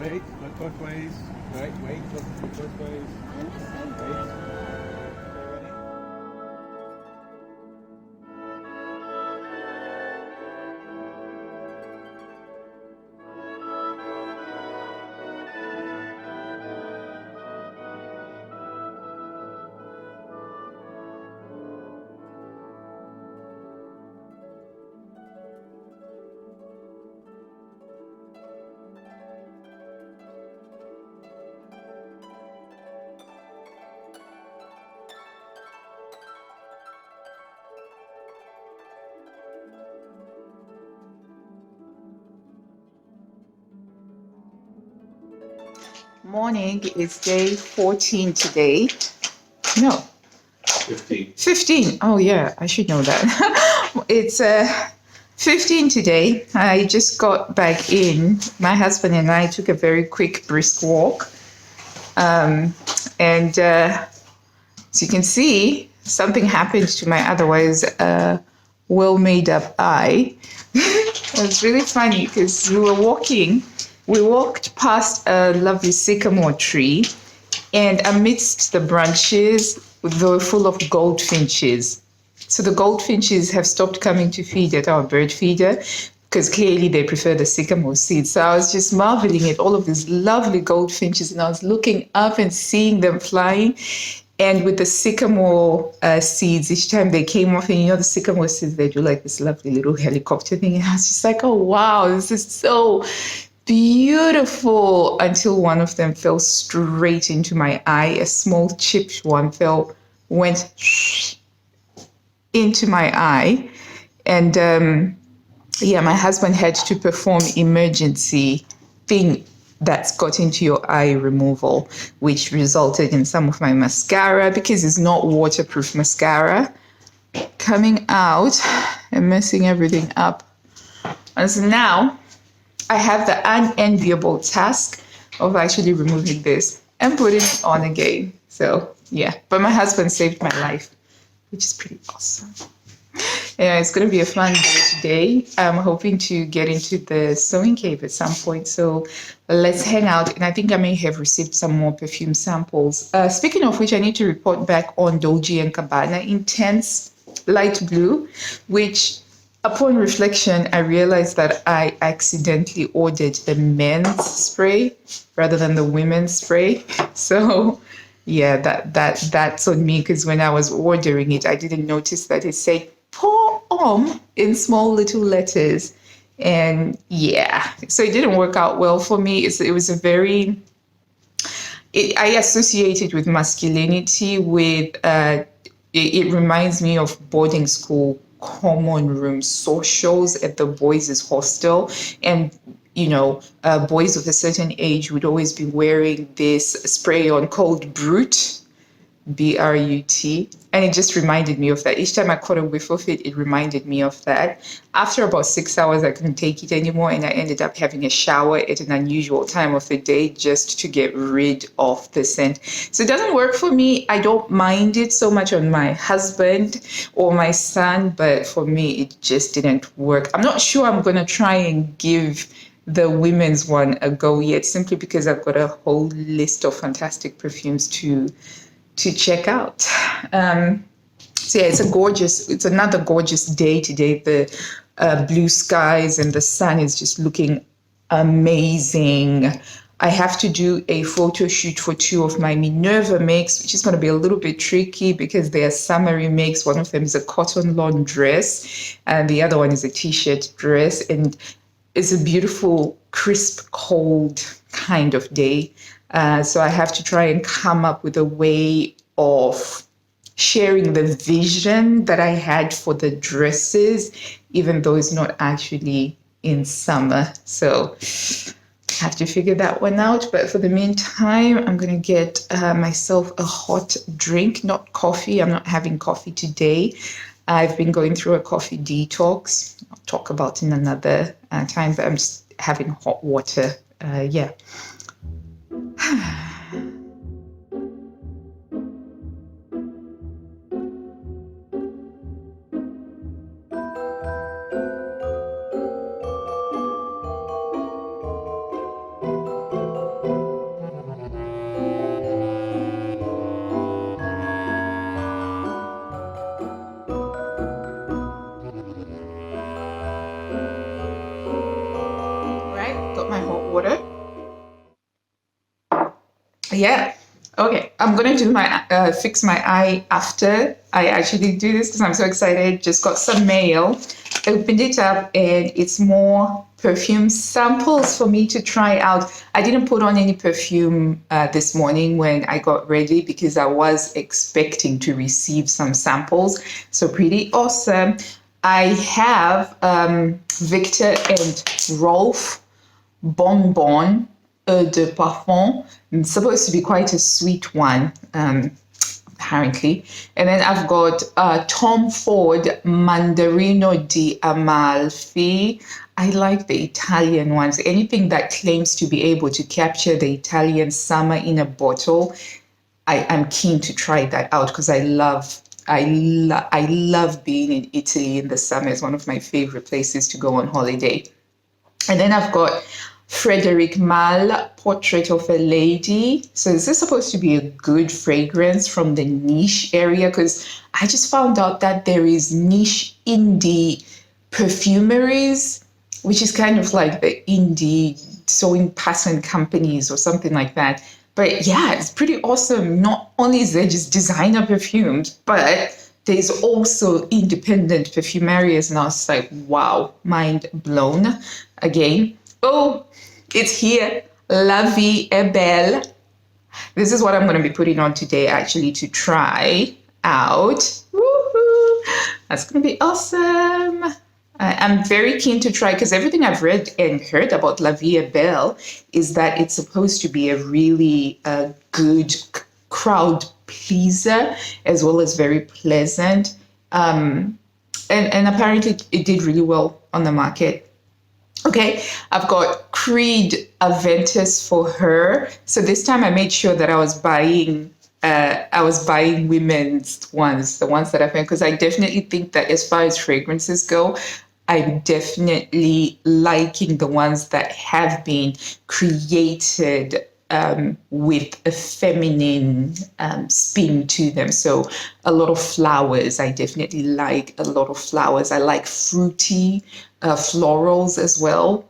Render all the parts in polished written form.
Wait, not both ways. Wait, look both ways. Wait. Morning, it's day 14 today. No, 15. 15. Oh, yeah, I should know that. It's 15 today. I just got back in. My husband and I took a very quick, brisk walk. And as you can see, something happened to my otherwise well made up eye. It was really funny because we walked past a lovely sycamore tree, and amidst the branches, they were full of goldfinches. So the goldfinches have stopped coming to feed at our bird feeder because clearly they prefer the sycamore seeds. So I was just marveling at all of these lovely goldfinches, and I was looking up and seeing them flying. And with the sycamore seeds, each time they came off, and the sycamore seeds, they do like this lovely little helicopter thing. And I was just like, oh, wow, this is so beautiful, until one of them fell straight into my eye. A small chipped one went into my eye. And my husband had to perform emergency thing that's got into your eye removal, which resulted in some of my mascara, because it's not waterproof mascara, coming out and messing everything up. And so now I have the unenviable task of actually removing this and putting it on again. So yeah, but my husband saved my life, which is pretty awesome. Yeah, it's going to be a fun day today. I'm hoping to get into the sewing cave at some point. So let's hang out. And I think I may have received some more perfume samples. Speaking of which, I need to report back on Dolce & Gabbana Intense Light Blue, which upon reflection, I realized that I accidentally ordered the men's spray rather than the women's spray. So yeah, that's on me, because when I was ordering it, I didn't notice that it said pour in small little letters. And yeah, so it didn't work out well for me. It was a very, I associate it with masculinity, with, it reminds me of boarding school common room socials at the boys' hostel. And boys of a certain age would always be wearing this spray on called Brut, Brut. And it just reminded me of that. Each time I caught a whiff of it, it reminded me of that. After about 6 hours, I couldn't take it anymore, and I ended up having a shower at an unusual time of the day just to get rid of the scent. So it doesn't work for me. I don't mind it so much on my husband or my son, but for me, it just didn't work. I'm not sure I'm going to try and give the women's one a go yet, simply because I've got a whole list of fantastic perfumes to check out. So yeah, it's another gorgeous day today. The blue skies and the sun is just looking amazing. I have to do a photo shoot for 2 of my Minerva makes, which is going to be a little bit tricky because they are summery makes. One of them is a cotton lawn dress, and the other one is a t-shirt dress. And it's a beautiful, crisp, cold kind of day. So I have to try and come up with a way of sharing the vision that I had for the dresses, even though it's not actually in summer. So I have to figure that one out. But for the meantime, I'm going to get myself a hot drink, not coffee. I'm not having coffee today. I've been going through a coffee detox. I'll talk about it in another time, but I'm just having hot water. Yeah. water. Yeah. Okay. I'm gonna do my fix my eye after I actually do this because I'm so excited. Just got some mail. Opened it up and it's more perfume samples for me to try out. I didn't put on any perfume this morning when I got ready because I was expecting to receive some samples. So pretty awesome. I have Victor and Rolf Bonbon Eau de Parfum. It's supposed to be quite a sweet one, apparently. And then I've got Tom Ford Mandarino di Amalfi. I like the Italian ones. Anything that claims to be able to capture the Italian summer in a bottle, I'm keen to try that out because I love being in Italy in the summer. It's one of my favorite places to go on holiday. And then I've got Frederic Malle, Portrait of a Lady. So is this supposed to be a good fragrance from the niche area? Because I just found out that there is niche indie perfumeries, which is kind of like the indie sewing pattern companies or something like that. But yeah, it's pretty awesome. Not only is there just designer perfumes, but there's also independent perfumerias. And I was like, wow, mind blown again. Oh, it's here. La Vie est Belle. This is what I'm going to be putting on today, actually, to try out. Woohoo! That's going to be awesome. I'm very keen to try because everything I've read and heard about La Vie est Belle is that it's supposed to be a really good crowd pleaser as well as very pleasant. And apparently it did really well on the market. Okay, I've got Creed Aventus for her. So this time I made sure that I was buying women's ones, the ones that I found, because I definitely think that as far as fragrances go, I'm definitely liking the ones that have been created with a feminine spin to them. So a lot of flowers. I definitely like a lot of flowers. I like fruity florals as well.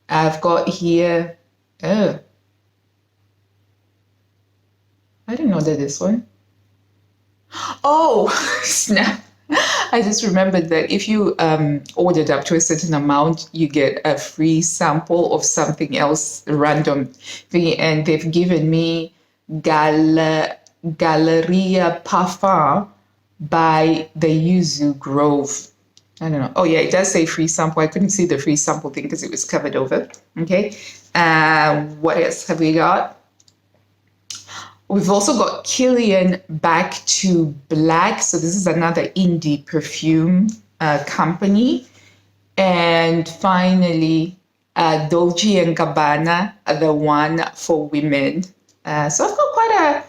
I've got here, I didn't order this one. Oh, snap. I just remembered that if you ordered up to a certain amount, you get a free sample of something else random thing. And they've given me Galleria Parfum by the Yuzu Grove. I don't know. Oh, yeah, it does say free sample. I couldn't see the free sample thing because it was covered over. Okay. What else have we got? We've also got Killian Back to Black. So this is another indie perfume company. And finally, Dolce & Gabbana, the one for women. So I've got quite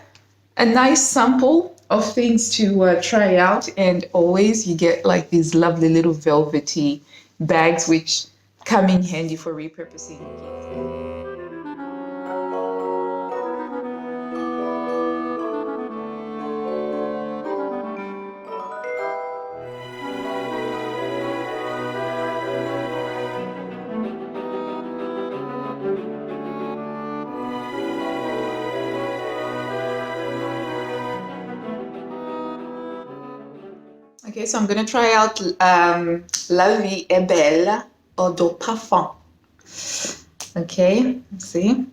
a nice sample of things to try out. And always you get like these lovely little velvety bags, which come in handy for repurposing gifts. Okay, so I'm going to try out La Vie est Belle Eau de Parfum. Okay, let's see.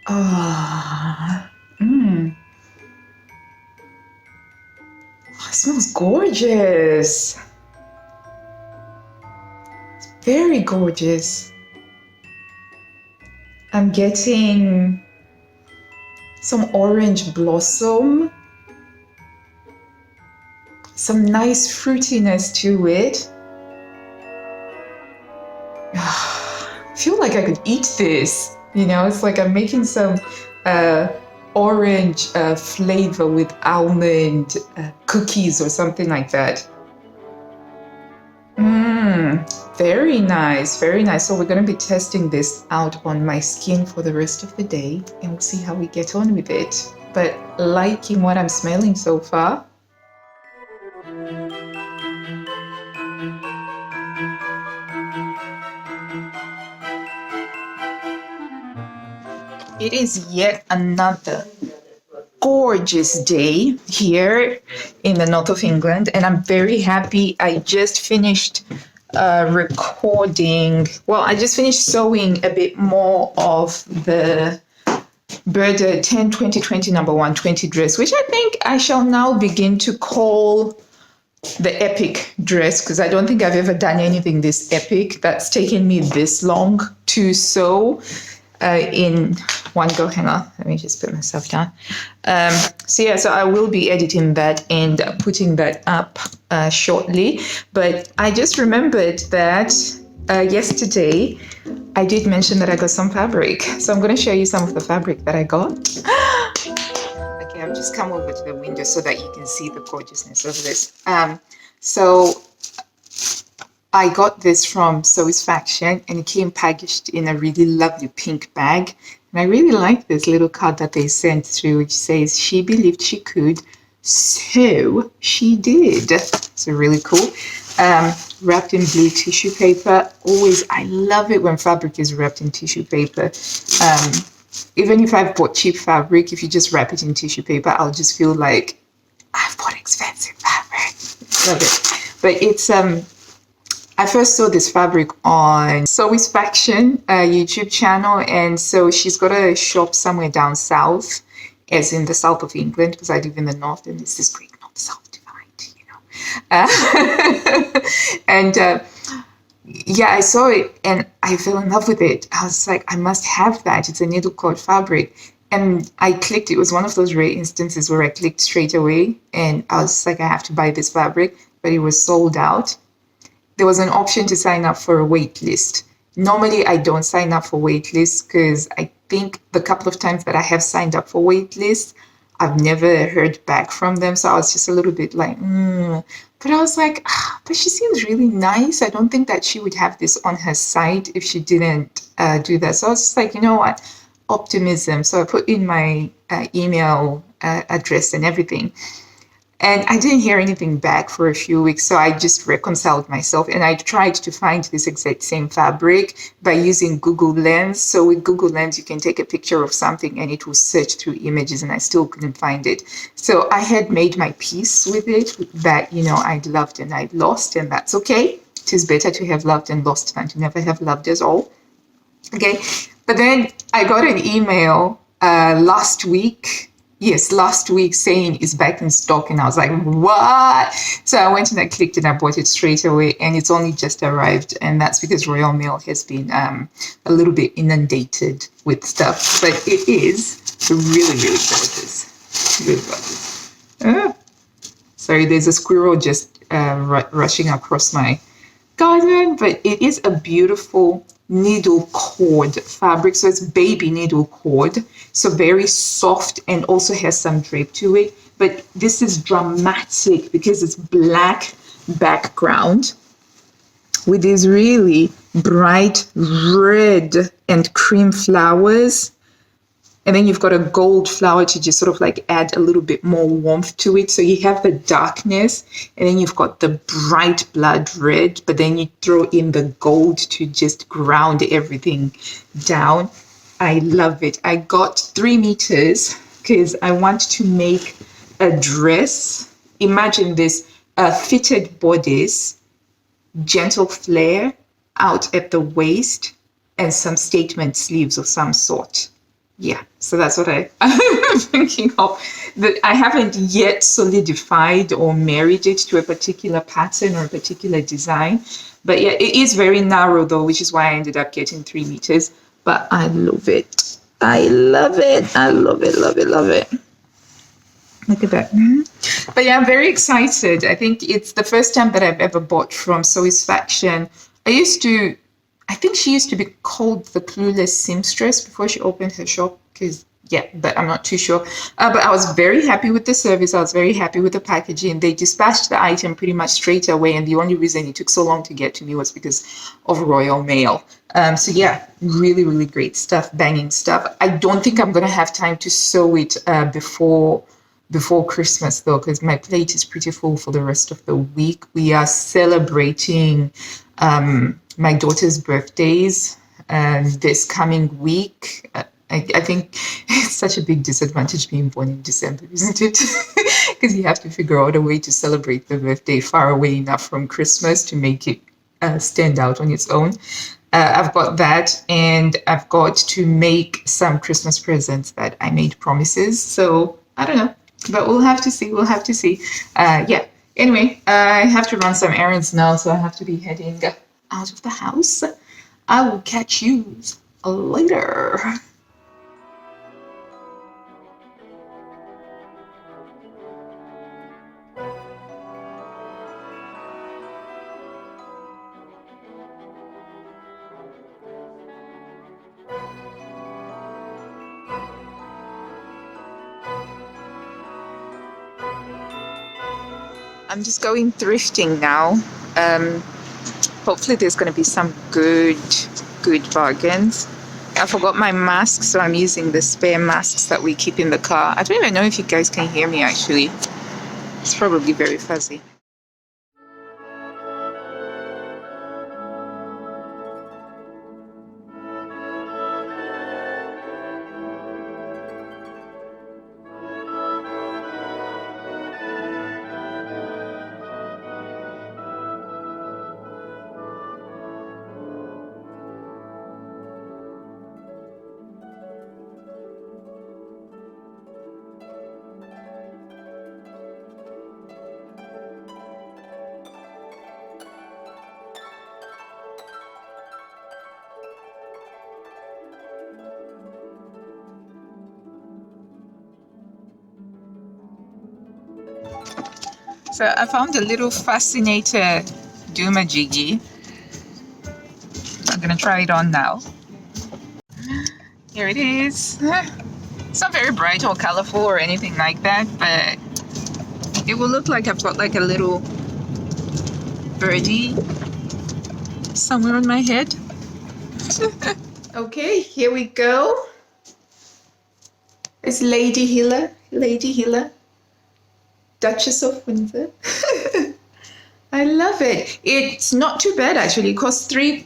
Ah, it smells gorgeous. It's very gorgeous. I'm getting some orange blossom. Some nice fruitiness to it. I feel like I could eat this. You know, it's like I'm making some orange flavor with almond cookies or something like that. Very nice, very nice. So we're going to be testing this out on my skin for the rest of the day and we'll see how we get on with it. But liking what I'm smelling so far. It is yet another gorgeous day here in the north of England, and I'm very happy. I just finished recording. Well, I just finished sewing a bit more of the Bird 10 2020 number 120 dress, which I think I shall now begin to call the epic dress, because I don't think I've ever done anything this epic that's taken me this long to sew in one go. Hang on, let me just put myself down. So I will be editing that and putting that up shortly. But I just remembered that yesterday I did mention that I got some fabric. So I'm going to show you some of the fabric that I got. Okay, I've just come over to the window so that you can see the gorgeousness of this. So I got this from Satisfaction, and it came packaged in a really lovely pink bag. And I really like this little card that they sent through, which says, "She believed she could, so she did." So really cool. Wrapped in blue tissue paper. Always, I love it when fabric is wrapped in tissue paper. Even if I've bought cheap fabric, if you just wrap it in tissue paper, I'll just feel like I've bought expensive fabric. Love it. But it's I first saw this fabric on Satisfaction YouTube channel, and so she's got a shop somewhere down south, as in the south of England, because I live in the north, and it's this great north-south divide, you know. And yeah, I saw it and I fell in love with it. I was like, I must have that. It's a needle cord fabric. And I clicked. It was one of those rare instances where I clicked straight away, and I was like, I have to buy this fabric, but it was sold out. There was an option to sign up for a wait list. Normally, I don't sign up for wait lists because I think the couple of times that I have signed up for wait lists, I've never heard back from them. So I was just a little bit like, But I was like, but she seems really nice. I don't think that she would have this on her site if she didn't do that. So I was just like, you know what? Optimism. So I put in my email address and everything. And I didn't hear anything back for a few weeks, so I just reconciled myself, and I tried to find this exact same fabric by using Google Lens. So with Google Lens, you can take a picture of something and it will search through images, and I still couldn't find it. So I had made my peace with it, that, you know, I'd loved and I'd lost, and that's okay. It is better to have loved and lost than to never have loved at all. Okay, but then I got an email last week saying it's back in stock, and I was like, what? So I went and I clicked and I bought it straight away, and it's only just arrived, and that's because Royal Mail has been a little bit inundated with stuff, but it is really, really gorgeous. Really gorgeous. Sorry, there's a squirrel just rushing across my garden, but it is a beautiful needle cord fabric. So it's baby needle cord, so very soft, and also has some drape to it. But this is dramatic because it's black background with these really bright red and cream flowers, and then you've got a gold flower to just sort of like add a little bit more warmth to it. So you have the darkness, and then you've got the bright blood red, but then you throw in the gold to just ground everything down. I love it. I got 3 meters because I want to make a dress. Imagine this, fitted bodice, gentle flare out at the waist, and some statement sleeves of some sort. Yeah, so that's what I'm thinking of. That I haven't yet solidified or married it to a particular pattern or a particular design. But yeah, it is very narrow though, which is why I ended up getting 3 meters. But I love it. I love it. I love it, love it, love it. Look at that. But yeah, I'm very excited. I think it's the first time that I've ever bought from Satisfaction. I think she used to be called the Clueless Seamstress before she opened her shop, but I'm not too sure. But I was very happy with the service. I was very happy with the packaging. They dispatched the item pretty much straight away, and the only reason it took so long to get to me was because of Royal Mail. So yeah, really, really great stuff, banging stuff. I don't think I'm going to have time to sew it before Christmas though, because my plate is pretty full for the rest of the week. We are celebrating my daughter's birthdays this coming week. I think it's such a big disadvantage being born in December, isn't it? Because you have to figure out a way to celebrate the birthday far away enough from Christmas to make it stand out on its own. I've got that, and I've got to make some Christmas presents that I made promises. So I don't know, but we'll have to see. We'll have to see. Yeah. Anyway, I have to run some errands now, so I have to be heading out of the house. I will catch you later. I'm just going thrifting now. Hopefully there's going to be some good bargains. I forgot my mask, so I'm using the spare masks that we keep in the car. I don't even know if you guys can hear me, actually. It's probably very fuzzy. So I found a little fascinator doomajiggy. I'm gonna try it on now. Here it is. It's not very bright or colorful or anything like that, but it will look like I've got like a little birdie somewhere on my head. Okay, here we go. It's Lady Healer, Duchess of Windsor. I love it. It's not too bad, actually. It costs £3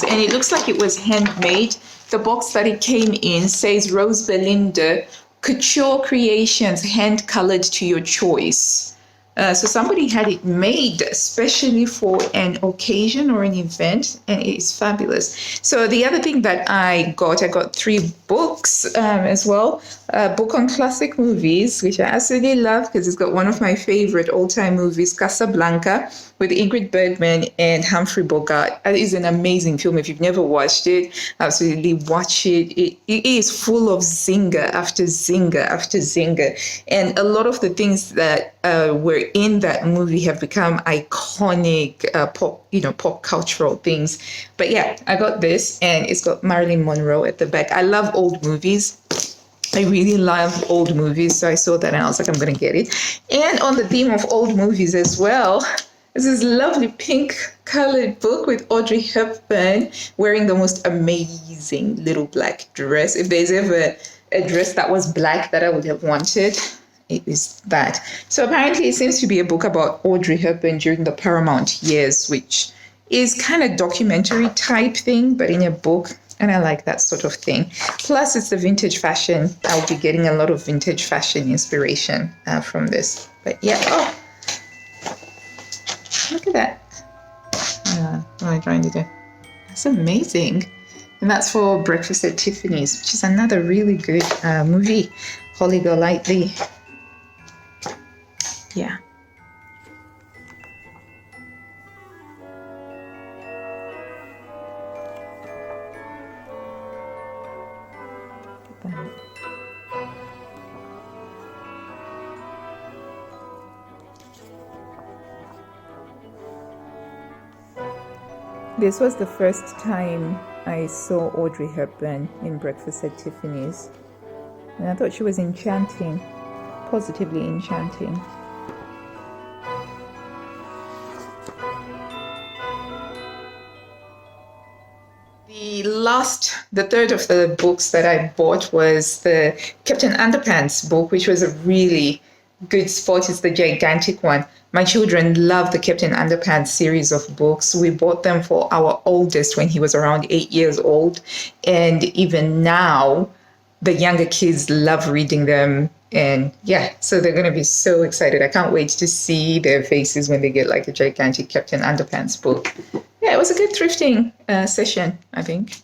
and it looks like it was handmade. The box that it came in says Rose Belinda Couture Creations, hand colored to your choice. So somebody had it made especially for an occasion or an event, and it is fabulous. So the other thing that I got 3 books as well. A book on classic movies, which I absolutely love because it's got one of my favorite all-time movies, Casablanca, with Ingrid Bergman and Humphrey Bogart. It is an amazing film. If you've never watched it, absolutely watch it. It is full of zinger after zinger after zinger. And a lot of the things that were in that movie have become iconic pop cultural things. But yeah, I got this, and it's got Marilyn Monroe at the back. I love old movies. I really love old movies, so I saw that and I was like, I'm going to get it. And on the theme of old movies as well, there's this lovely pink colored book with Audrey Hepburn wearing the most amazing little black dress. If there's ever a dress that was black that I would have wanted, it is that. So apparently it seems to be a book about Audrey Hepburn during the Paramount years, which is kind of documentary type thing, but in a book. And I like that sort of thing. Plus, it's the vintage fashion. I'll be getting a lot of vintage fashion inspiration from this. But yeah, oh, look at that. What am I trying to do? That's amazing. And that's for Breakfast at Tiffany's, which is another really good movie. Holly Golightly. Yeah. This was the first time I saw Audrey Hepburn in Breakfast at Tiffany's, and I thought she was enchanting, positively enchanting. The third of the books that I bought was the Captain Underpants book, which was a really good spot is the gigantic one. My children love the Captain Underpants series of books. We bought them for our oldest when he was around 8 years old. And even now, the younger kids love reading them. And yeah, so they're going to be so excited. I can't wait to see their faces when they get like a gigantic Captain Underpants book. Yeah, it was a good thrifting session, I think.